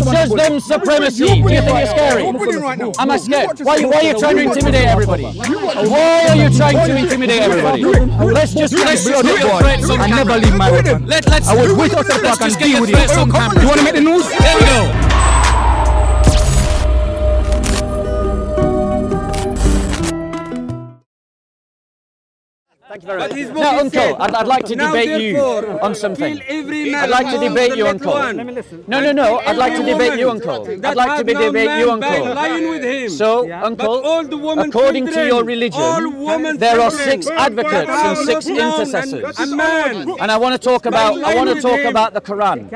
teaches them supremacy. Do you think you're scary? Am I scared? Why are you trying to intimidate everybody? Why are you trying to intimidate everybody? Let's just get threats on camera. I never leave my weapon. I would wait outside the park and deal with you. You want to make the news? There we go. Thank you very much. Now, Uncle, I'd like to debate you on something. I'd like to debate you, Uncle. No. I'd like to debate you, Uncle. I'd like to debate you, Uncle. So, Uncle, according to your religion, there are 6 advocates and 6 intercessors. And I want to talk about the Quran.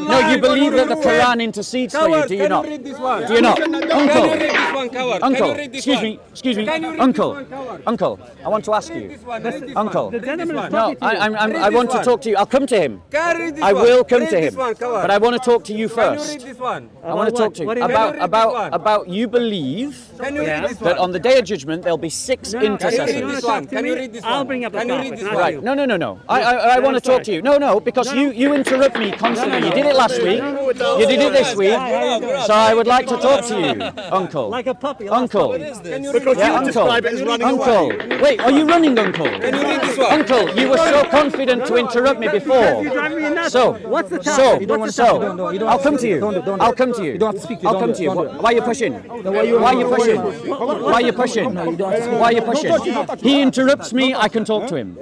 No, you believe that the Quran intercedes for you, do you not? Do you not? Uncle, excuse me, Uncle, I want to ask you. Uncle, no, I want to talk to you. I'll come to him. I will come to him. But I want to talk to you first. I want to talk to you about you believe that on the day of judgment there'll be 6 intercessors. Can you read this one? I'll bring up the Quran. Right. No. I want to talk to you. No, because you interrupt me constantly. You did it last week. You did it this week. So I would like to talk to you, Uncle. Like a puppy. Uncle. Because you describe it as running Uncle. away. Wait, are you running, Uncle? Can you read this one? Uncle, you were so confident to interrupt me before. So, I'll come to you. I'll come to you. You don't have to speak. I'll come to you. Why are you pushing? Why are you pushing? Why are you pushing? Why are you pushing? He interrupts me, I can talk to him.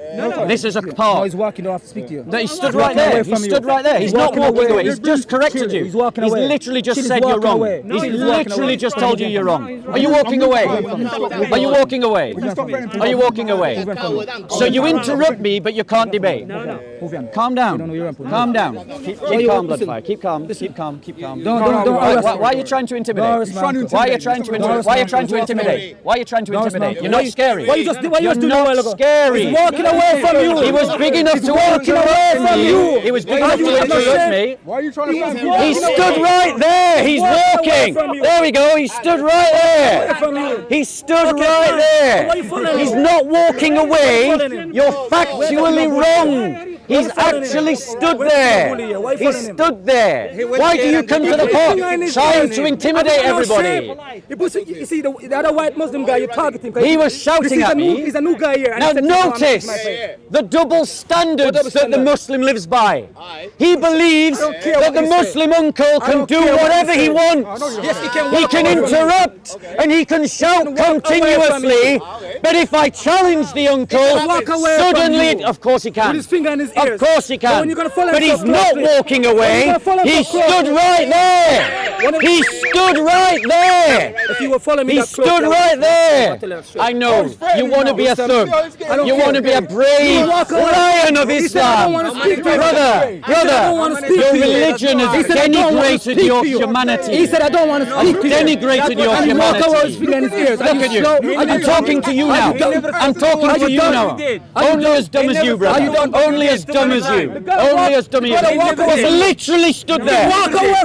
This is a No, part. he's walking. Don't have to speak to you. He stood right there. He stood right there. He's not walking away. He's just corrected you. He's walking away. He's literally just He's said you're walking wrong. away. He's He's walking literally away. just told you you're wrong. Are you walking away? Are you walking away? Are you walking away? So you interrupt me, but you can't debate. Calm down. Calm down. Keep calm, Bloodfire. Keep calm. Keep calm. Why are you trying to intimidate? Why are you trying to intimidate? Why are you trying to intimidate? Why are you trying to intimidate? You're not scary. Why you just doing You're not scary. He's walking away from you. He was big enough to walk away from you. He was big enough to interrupt me. Why are you trying to He stood right there. He's walking. There we go. He stood right there. He stood right there. He's not walking away. You're factually wrong. He's actually stood there. He stood there. Why do you come to the park trying to intimidate everybody? You see, the other white Muslim guy, you target him. He was shouting at me. He's a new guy here. Now notice the double standards that the Muslim lives by. He believes that the Muslim uncle can do whatever he wants. He can interrupt and he can shout continuously. But if I challenge the uncle, suddenly, of course he can. His finger in his Of ears. course he can. But he's not walking away. He stood right there. He stood right there. If you were following me, He stood right there. I know. You want to be a thug. You want to be a brave lion of Islam. Brother, your religion has denigrated your humanity. He said, I don't want to speak to you. Denigrated your humanity. Look at you. I'm talking to you now. I'm talking to you now. Only as dumb as you, brother. Only as dumb as you. Only as dumb as you. He's literally stood there.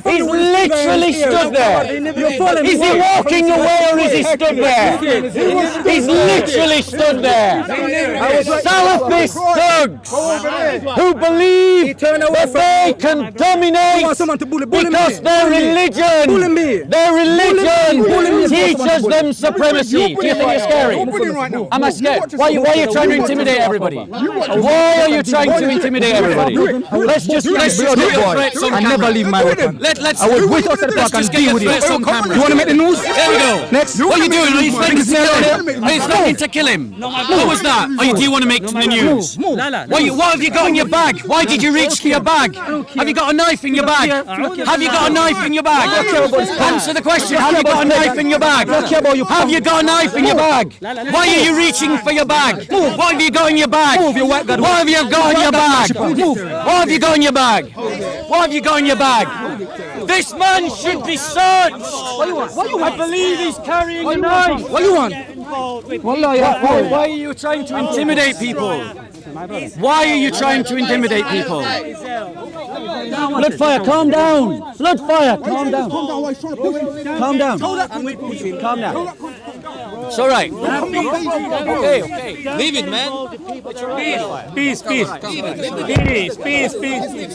He's literally stood there. Is he walking away or is he stood there? He's literally stood there. Salafist thugs who believe that they can dominate because their religion teaches them supremacy. Do you think you're scary? Am I scared? Why are you trying to intimidate everybody? Why are you trying to intimidate everybody? Let's just get threats on camera. I never leave my weapon. I would wait outside the park and deal with you. You want to make the news? There we go. Next. What are you doing? Are you threatening to kill him? Are you threatening to kill him? What was that? Do you want to make the news? What have you got in your bag? Why did you reach for your bag? Have you got a knife in your bag? Have you got a knife in your bag? Answer the question. Have you got a knife in your bag? Have you got a knife in your bag? Why are you reaching for your bag? What have you got in your bag? What have you got in your bag? What have you got in your bag? What have you got in your bag? This man should be searched. I believe he's carrying a knife. What do you want? Why are you trying to intimidate people? Why are you trying to intimidate people? Bloodfire, calm down. Bloodfire, calm down. Calm down. Calm down. It's all right. Okay. Leave it, man. Peace, peace. Peace, peace, peace. Peace, peace,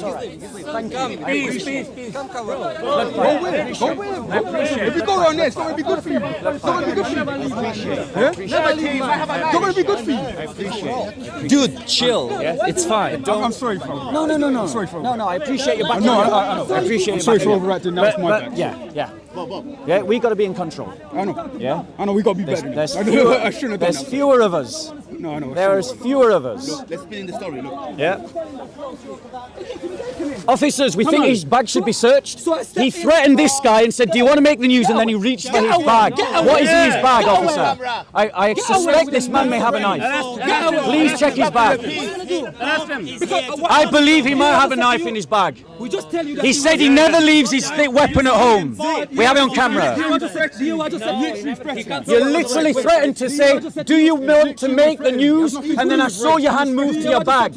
peace. Go win. If you go around there, it's not going to be good for you. It's not going to be good for you. It's not going to be good for you. Dude, chill. Yeah? It's fine. I'm sorry, bro. No. I'm sorry for No, I appreciate your back. No, I know. I appreciate I'm your sorry back. for overreacting. That was my bad. Yeah, we got to be in control. I know. Yeah? I know, we got to be better. There's I fewer, shouldn't have done there's that. fewer of us. No, I know. There's fewer of us. Let's spin in the story, look. Yeah. Officers, we think on. his bag should be searched. So I stepped He in. threatened this guy and said, "Do you want to make the news?" And then he reached for his bag. What is in his bag, officer? I suspect this man may have a knife. Please check his bag. I believe he might have a knife in his bag. We just tell you that He said he never leaves his weapon at home. We have it on camera. You literally threatened to say, "Do you want to make the news?" And then I saw your hand move to your bag.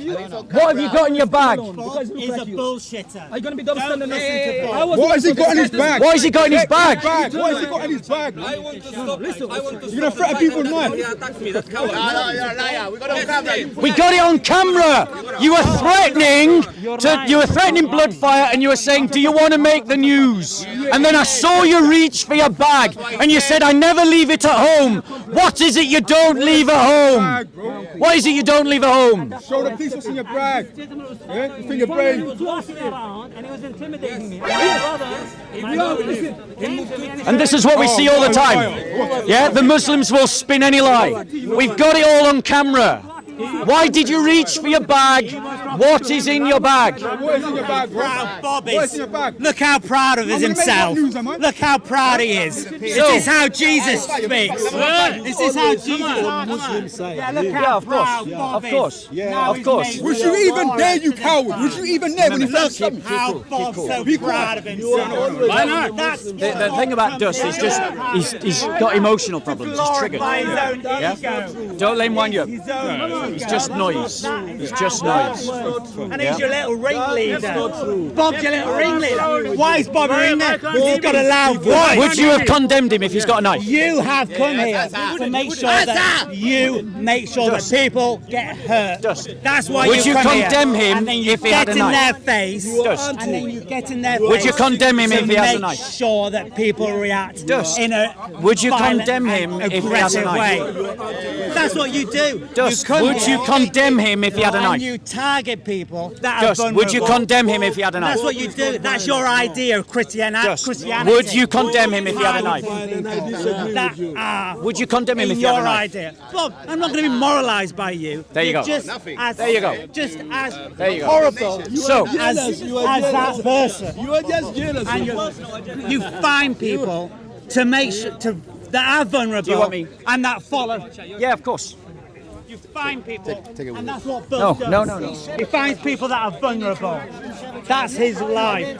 What have you got in your bag? He's a bullshitter. Are you going to be double standing? What has he got in his bag? What has he got in his bag? What has he got in his bag? I want to stop. I want to You're going to threaten people with knives? He attacked me. That's coward. You're a liar. We got on camera. We got it on camera. You were threatening Bloodfire, and you were saying, "Do you want to make the news?" And then I saw you reach for your bag, and you said, "I never leave it at home." What is it you don't leave at home? What is it you don't leave at home? Show the police what's in your bag. Yeah? It's in your brain. He was walking around and he was intimidating me. And this is what we see all the time. Yeah, the Muslims will spin any lie. We've got it all on camera. Why did you reach for your bag? What is in your bag? What is in your bag, bro? Bobby, What is in your bag? look how proud of I'm gonna make himself. that news, am I? Look how proud he is. This is how Jesus speaks. This is how Jesus. Yeah, look how of course. proud Bob Of course. is. Yeah, Now of he's course. made- Was you even there, you coward? Was you even there when he Look first shot me? how Bob's so proud of himself. Why not? That's The thing about Dust is just he's got emotional problems. He's triggered. by his own Yeah? ego. Don't let him wind you up. His own It's ego. just noise. It's just noise. And he's your little ringleader. Bob's your little ringleader. Why is Bob a ringleader? He's got a loud voice. Would you have condemned him if he's got a knife? You have come here to make sure that people get hurt. Dust. That's why Would you come condemn here. him And then you if he had get a in knife? their face. Dust. And then you get in their Would face. you condemn him to if he has a make knife? sure that people react Dust. in a Would you violent condemn him and if he has a aggressive knife? way. That's what you do. Dust. come Would you here condemn him if he had a and knife? you target people that Dust. are Would you vulnerable. condemn him if he had a knife? That's what you do. That's your idea of Dust. Christianity. Would you condemn him if he had a knife? That are Would you condemn him if in he had a your knife? idea. Bob, I'm not going to be moralised by you. There you You're go. Just as, There you go. Just as There you go. horrible So, as that person. You are just jealous. And you find people to make sure that are vulnerable Do you want me? and that follow. yeah, of course. You find people, and that's what Bill does. No. He finds people that are vulnerable. That's his life.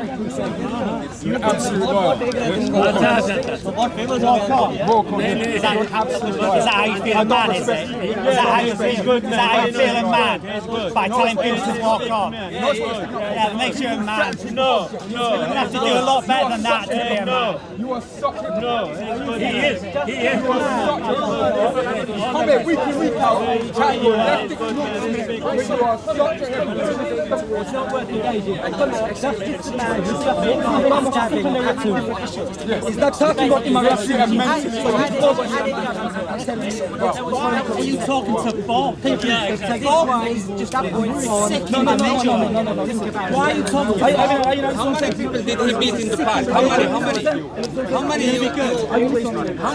You absolute liar. Is that how you feel a man, is it? Is that how you feel? Is that how you feel a man? By telling people to walk on? Yeah, that makes you a man. No. You have to do a lot better than that to be a man. You are such a... No. He is. Come here, week in, week out. Chat your left dick nuts. You are such a hypocrite. It's not worth engaging. That's just a man who's He's not talking about him. Are you talking to Bob? Bob is just going sick in the middle. Why are you talking to Bob? How many people did he beat in the park? How many? How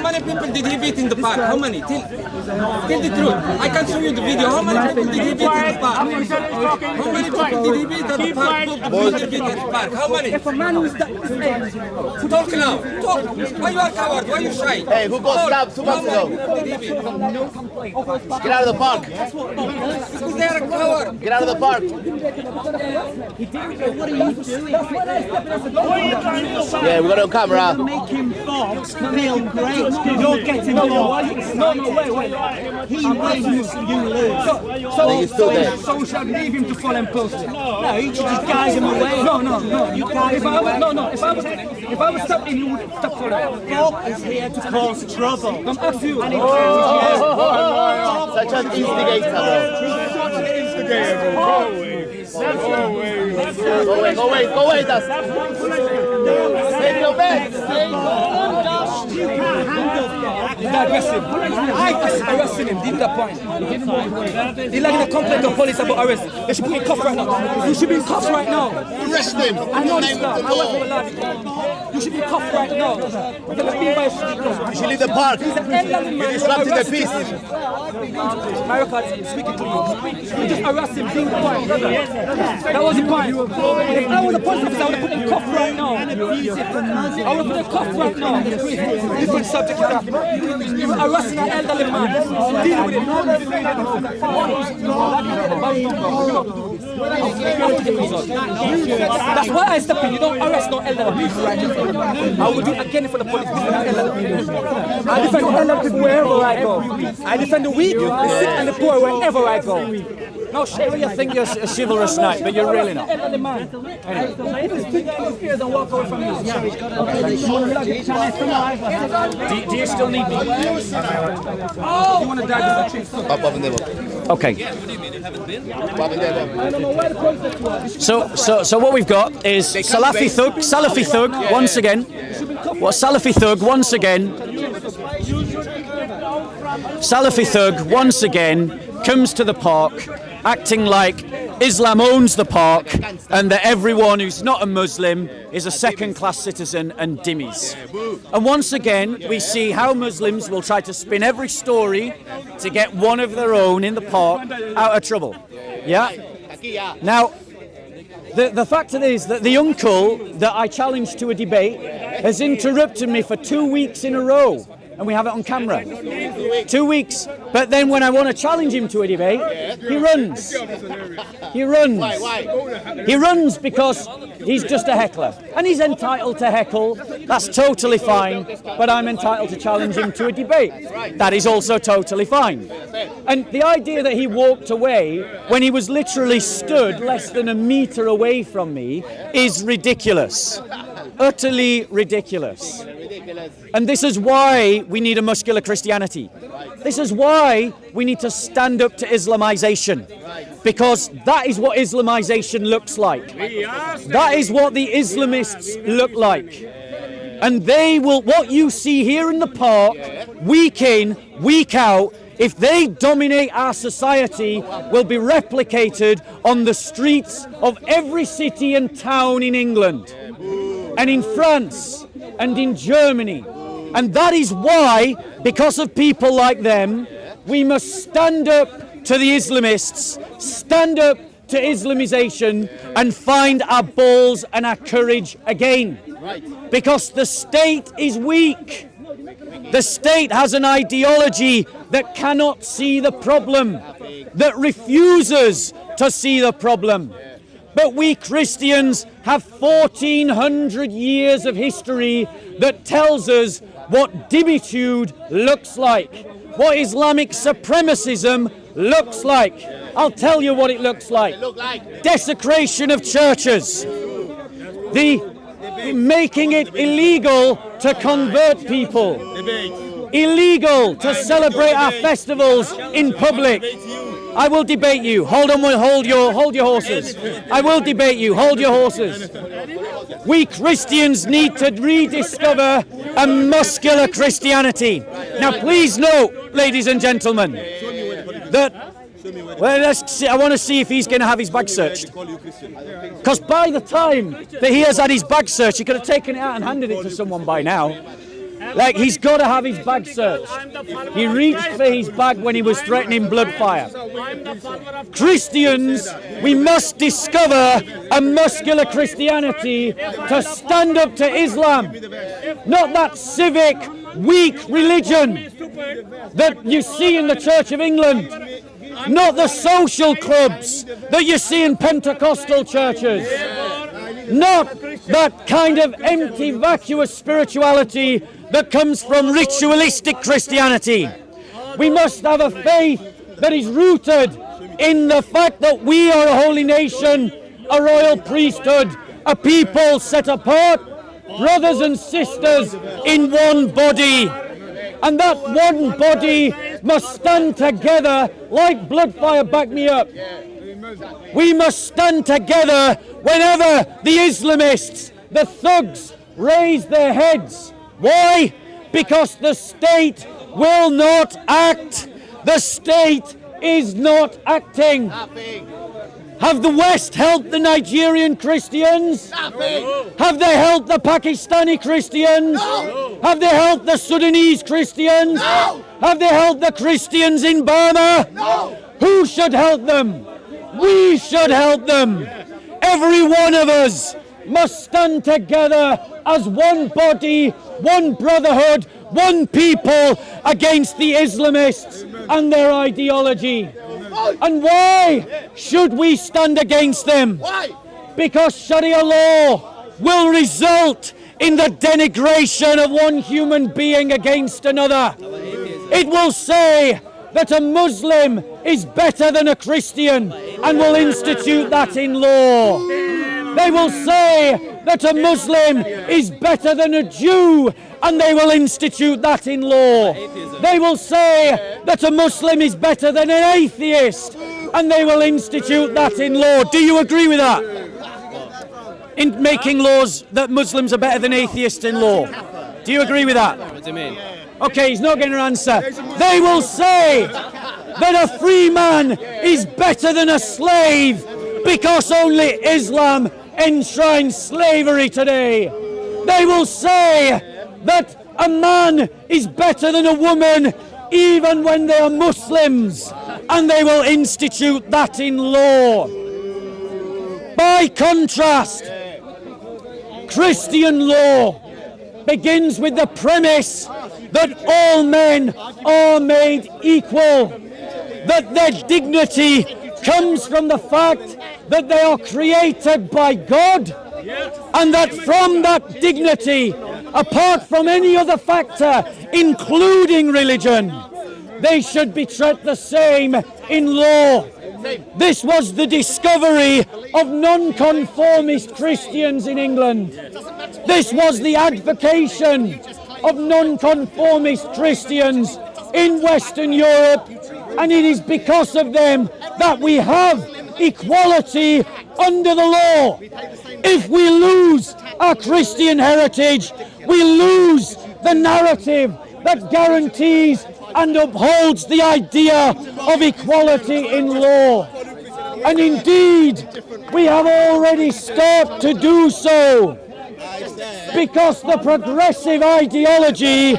many people did he beat in the park? How many? Tell the truth. I can show you the video. How many people did he beat in the park? How many people did he beat at the park? How many? If a man who's that Talk now. Talk. Why you are coward? Why you shy? Hey, who got stabbed 2 months ago? Get out of the park. Because they are a coward. Get out of the park. Yeah, we got it on camera. Making Bob feel great. You're getting Bob. no, wait. He wins, you lose. So we shall leave him to fall and post it. No, you should just guide him away. No. You guide him away. If I was stopping, you would stop for that. Bob is here to cause trouble. I'm up to you. Such an instigator, bro. Go away, Dust. Take your back. You can't handle He's aggressive. I arrested him. Give me that point. He's like to complain to the police about arrest. They should put him in cuffs right now. You should be in cuffs right now. Arrest him. I know this stuff. I work for the law. You should be cuffed right now. You should leave the park. He's an elderly man. You disrupted the peace. My record speaking to you. You just arrest him. Bring the point. That was the point. If I was a police officer, I would have put him in cuffs right now. I would have put him in cuffs right now. Different subject. You're arresting an elderly man. Deal with it. That's why I step in. You don't arrest no elderly people right now. I will do it again for the police. I defend the elderly people wherever I go. I defend the weak, the sick and the poor wherever I go. No shame. You think you're a chivalrous knight, but you're really not. Elderly man. Walk away from you. Do you still need me? You want to die with the tree? Okay. So what we've got is Salafi Thug once again. Salafi Thug once again comes to the park acting like Islam owns the park and that everyone who's not a Muslim is a second-class citizen and dhimmis. And once again, we see how Muslims will try to spin every story to get one of their own in the park out of trouble. Yeah? Now, the fact is that the uncle that I challenged to a debate has interrupted me for 2 weeks in a row. And we have it on camera. 2 weeks. But then when I want to challenge him to a debate, he runs. He runs. Why? He runs because he's just a heckler. And he's entitled to heckle. That's totally fine. But I'm entitled to challenge him to a debate. That is also totally fine. And the idea that he walked away when he was literally stood less than a meter away from me is ridiculous. Utterly ridiculous. And this is why we need a muscular Christianity. This is why we need to stand up to Islamization. Because that is what Islamization looks like. That is what the Islamists look like. And they will, what you see here in the park, week in, week out, if they dominate our society, will be replicated on the streets of every city and town in England, and in France, and in Germany. And that is why, because of people like them, we must stand up to the Islamists, stand up to Islamization, and find our balls and our courage again. Because the state is weak. The state has an ideology that cannot see the problem, that refuses to see the problem. But we Christians have 1,400 years of history that tells us what dhimmitude looks like, what Islamic supremacism looks like. I'll tell you what it looks like. Desecration of churches. The making it illegal to convert people. Illegal to celebrate our festivals in public. I will debate you. Hold your horses. I will debate you. Hold your horses. We Christians need to rediscover a muscular Christianity. Now, please note, ladies and gentlemen, that I want to see if he's going to have his bag searched. Because by the time that he has had his bag searched, he could have taken it out and handed it to someone by now. Like, he's got to have his bag searched. He reached for his bag when he was threatening blood fire. Christians, we must discover a muscular Christianity to stand up to Islam. Not that civic, weak religion that you see in the Church of England. Not the social clubs that you see in Pentecostal churches. Not that kind of empty, vacuous spirituality that comes from ritualistic Christianity. We must have a faith that is rooted in the fact that we are a holy nation, a royal priesthood, a people set apart, brothers and sisters in one body. And that one body must stand together like Bloodfire, back me up. We must stand together whenever the Islamists, the thugs, raise their heads. Why? Because the state will not act. The state is not acting. Have the West helped the Nigerian Christians? Have they helped the Pakistani Christians? Have they helped the Sudanese Christians? Have they helped the Christians in Burma? Who should help them? We should help them. Every one of us must stand together as one body, one brotherhood, one people against the Islamists and their ideology. And why should we stand against them? Why? Because Sharia law will result in the denigration of one human being against another. It will say that a Muslim is better than a Christian and will institute that in law. They will say that a Muslim is better than a Jew and they will institute that in law. They will say that a Muslim is better than an atheist and they will institute that in law. Do you agree with that? In making laws that Muslims are better than atheists in law. Do you agree with that? What do you mean? Okay, he's not going to answer. They will say that a free man is better than a slave because only Islam enshrines slavery today. They will say that a man is better than a woman even when they are Muslims, and they will institute that in law. By contrast, Christian law begins with the premise that all men are made equal, that their dignity comes from the fact that they are created by God, and that from that dignity, apart from any other factor, including religion, they should be treated the same in law. This was the discovery of nonconformist Christians in England. This was the advocation of nonconformist Christians in Western Europe, and it is because of them that we have equality under the law. If we lose our Christian heritage, we lose the narrative that guarantees and upholds the idea of equality in law. And indeed, we have already started to do so, because the progressive ideology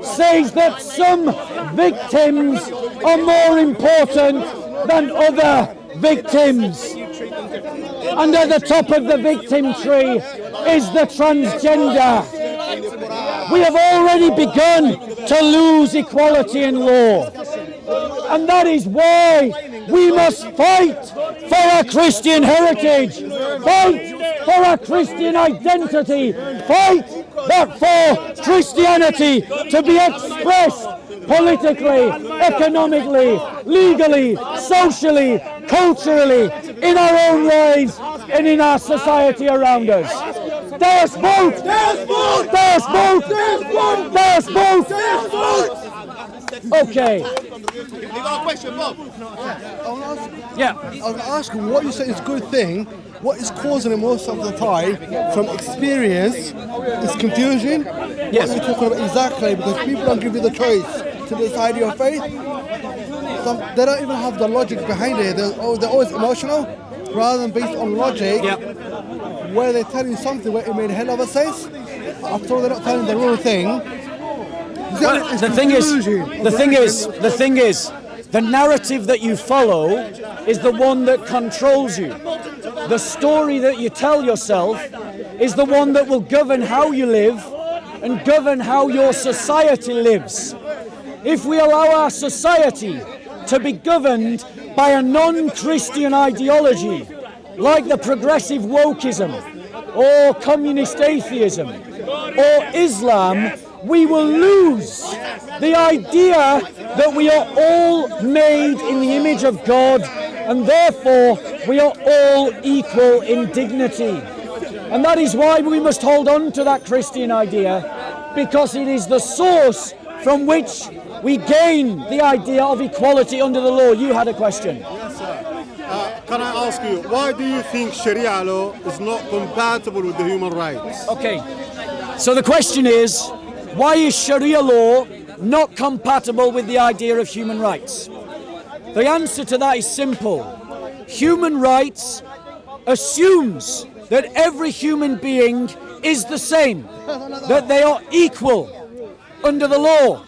says that some victims are more important than other victims. And at the top of the victim tree is the transgender. We have already begun to lose equality in law. And that is why we must fight for our Christian heritage, fight for our Christian identity, fight that for Christianity to be expressed politically, economically, legally, socially, culturally, in our own lives and in our society around us. Das Boot! Das Boot! Das Boot! Das Boot! Das Boot! Okay. You got a question, Bob? Yeah. I was asking what you say is a good thing. What is causing it most of the time from experience is confusion. Yes. What you're talking about exactly, because people don't give you the choice to decide your faith. So they don't even have the logic behind it. They're always emotional rather than based on logic. Yep. Where they're telling you something where it made hell of a sense. After all, they're not telling the real thing. Well, the thing is, the narrative that you follow is the one that controls you. The story that you tell yourself is the one that will govern how you live and govern how your society lives. If we allow our society to be governed by a non-Christian ideology, like the progressive wokeism, or communist atheism, or Islam, we will lose the idea that we are all made in the image of God, and therefore we are all equal in dignity. And that is why we must hold on to that Christian idea, because it is the source from which we gain the idea of equality under the law. You had a question. Yes, sir. Can I ask you, why do you think Sharia law is not compatible with the human rights? Okay, so the question is, why is Sharia law not compatible with the idea of human rights? The answer to that is simple. Human rights assumes that every human being is the same, that they are equal under the law.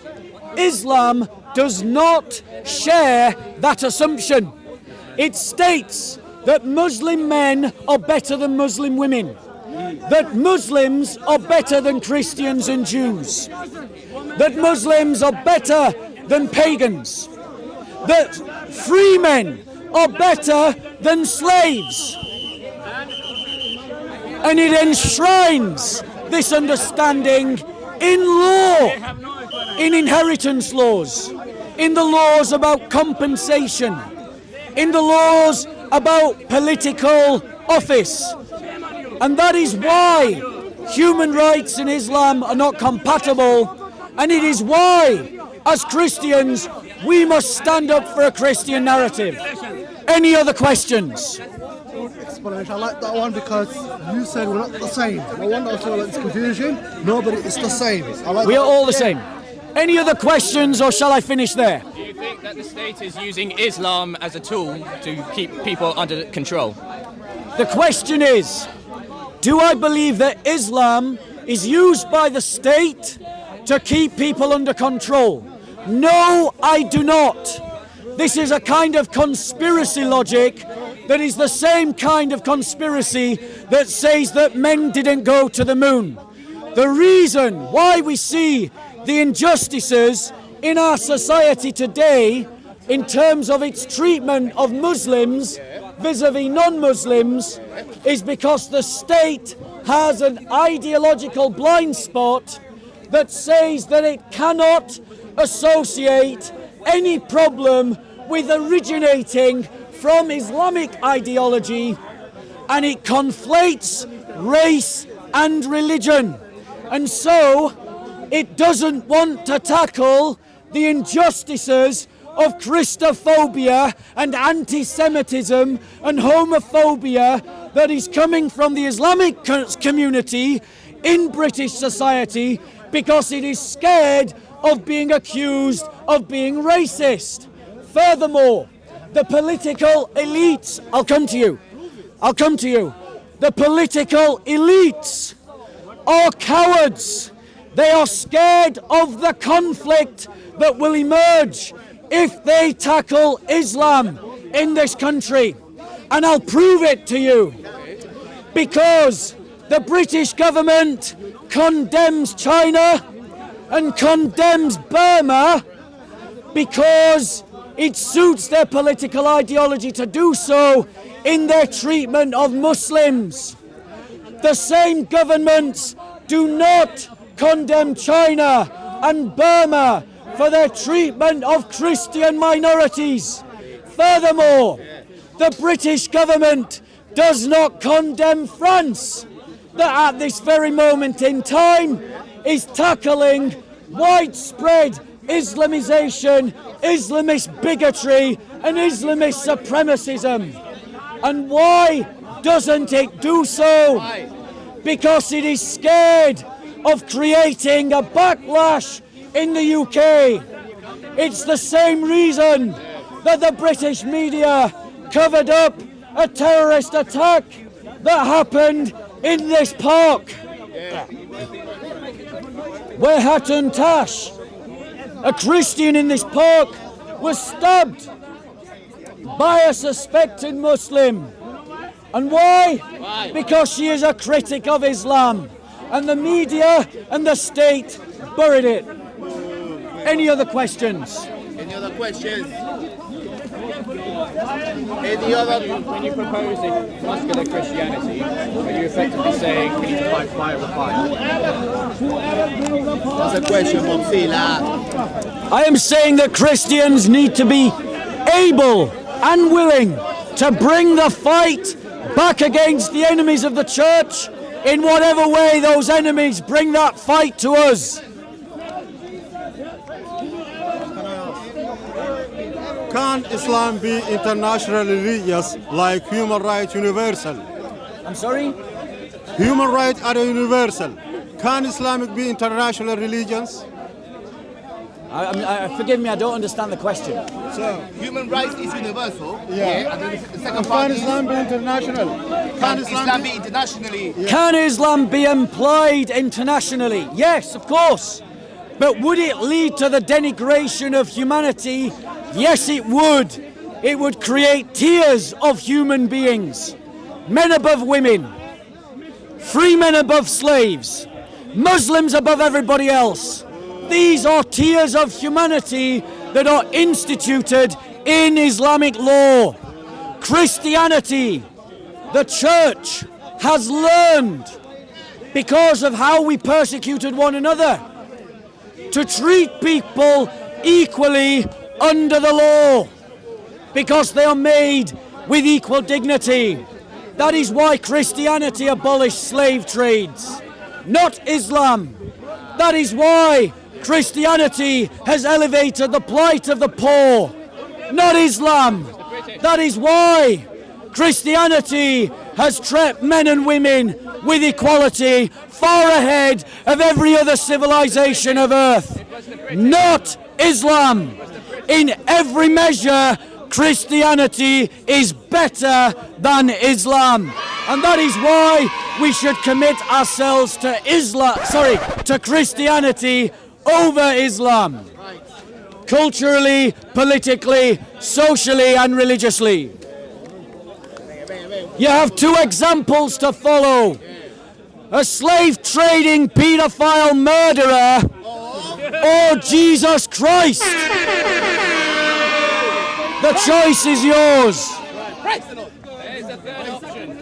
Islam does not share that assumption. It states that Muslim men are better than Muslim women, that Muslims are better than Christians and Jews, that Muslims are better than pagans, that free men are better than slaves. And it enshrines this understanding in law, in inheritance laws, in the laws about compensation, in the laws about political office. And that is why human rights in Islam are not compatible, and it is why, as Christians, we must stand up for a Christian narrative. Any other questions? Explanation. I like that one because you said we're not the same. No wonder also like this confusion. Nobody is the same. We are all the same. Any other questions, or shall I finish there? Do you think that the state is using Islam as a tool to keep people under control? The question is, do I believe that Islam is used by the state to keep people under control? No, I do not. This is a kind of conspiracy logic that is the same kind of conspiracy that says that men didn't go to the moon. The reason why we see the injustices in our society today in terms of its treatment of Muslims vis-a-vis non-Muslims is because the state has an ideological blind spot that says that it cannot associate any problem with originating from Islamic ideology, and it conflates race and religion. And so it doesn't want to tackle the injustices of Christophobia and anti-Semitism and homophobia that is coming from the Islamic community in British society, because it is scared of being accused of being racist. Furthermore, the political elites, I'll come to you. The political elites are cowards. They are scared of the conflict that will emerge if they tackle Islam in this country. And I'll prove it to you. Because the British government condemns China and condemns Burma because it suits their political ideology to do so in their treatment of Muslims. The same governments do not condemn China and Burma for their treatment of Christian minorities. Furthermore, the British government does not condemn France, that at this very moment in time is tackling widespread Islamization, Islamist bigotry and Islamist supremacism. And why doesn't it do so? Because it is scared of creating a backlash in the UK. It's the same reason that the British media covered up a terrorist attack that happened in this park, where Hatun Tash, a Christian in this park, was stabbed by a suspected Muslim. And why? Because she is a critic of Islam. And the media and the state buried it. Any other questions? Any other questions? Any other? When you propose muscular Christianity, are you effectively saying we need to fight fire with fire? That's a question from Phila. I am saying that Christians need to be able and willing to bring the fight back against the enemies of the church in whatever way those enemies bring that fight to us. Can Islam be internationally religious like human rights universal? I'm sorry? Human rights are universal. Can Islamic be international religions? Forgive me, I don't understand the question. So, human rights is universal. Yeah. And then the second part Can is, Islam be international? can Islam be internationally? Can Islam be implied internationally? Yes, of course. But would it lead to the denigration of humanity? Yes, it would. It would create tiers of human beings. Men above women. Free men above slaves. Muslims above everybody else. These are tiers of humanity that are instituted in Islamic law. Christianity, the church, has learned, because of how we persecuted one another, to treat people equally under the law, because they are made with equal dignity. That is why Christianity abolished slave trades, not Islam. That is why Christianity has elevated the plight of the poor, not Islam. That is why Christianity has treated men and women with equality far ahead of every other civilization of earth, not Islam. In every measure, Christianity is better than Islam. And that is why we should commit ourselves to Christianity over Islam. Culturally, politically, socially and religiously. You have two examples to follow. A slave trading pedophile murderer or Jesus Christ. The choice is yours. There's a third option.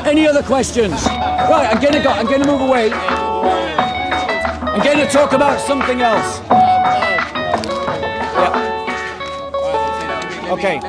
Any other questions? Right, I'm gonna move away. I'm gonna talk about something else. Yeah. Okay.